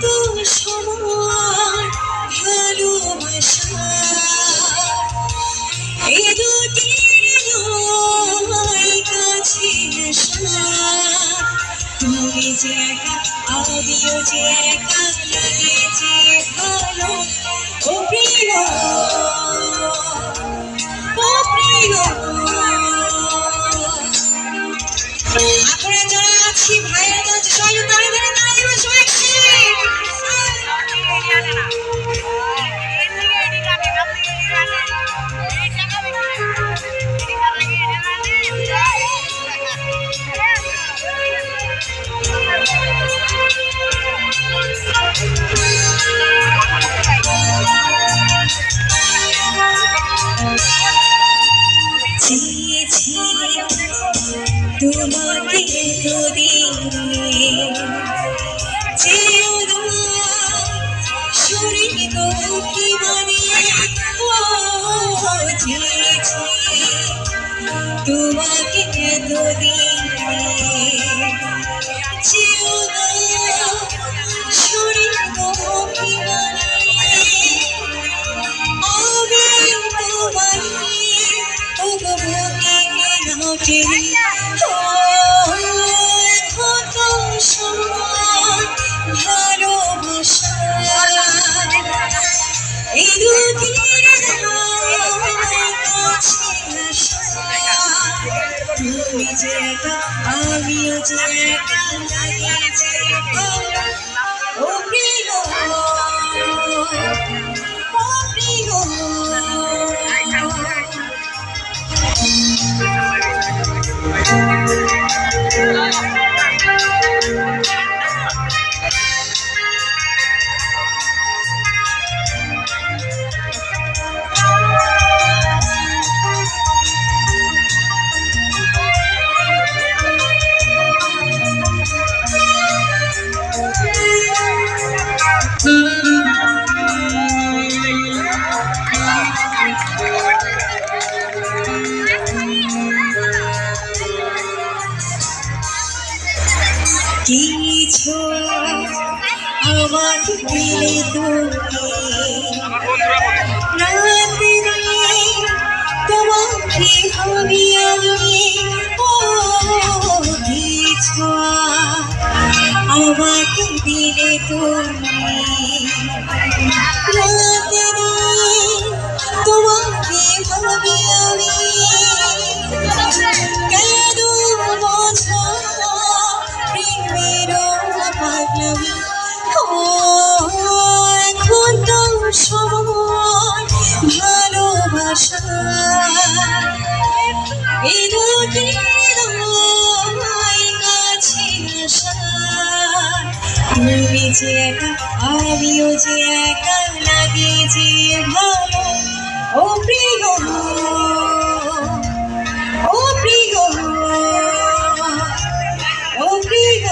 কত সময় ভালোবাসা এই দুটির নয় কাছে আসা তুমি যে একা আমিও যে একা লাগে যে ভালো ও প্রিয় ও প্রিয় আমরা যারা আছি ভাইয়েরা যারা আছে সবাই দাঁড়িয়ে দাঁড়িয়ে দাঁড়িয়ে সবাই চেয়েছি তোমাকে এতদিন চেয়েও না শরীর গতি মানে ও চেয়েছি তোমাকে এতদিন চেয়েও না শরীর গতি মানে ভালোবাসা এই তুমি যে একা আমিও যে একা লাগে যে ও প্রিয় ও প্রিয় কিছু আমাকে দিলে তুমি রাতে তোমাকে আমি ও কিছু আমাকে দিলে তুমি রাতে তোমাকে আমি কেন বোঝা এখন তো সময় ভালোবাসা এই দুটির কাছে আসা তুমি যে একা আমিও যে একা লাগে যে ভালো ও প্রিয় ও প্রিয় ও প্রিয়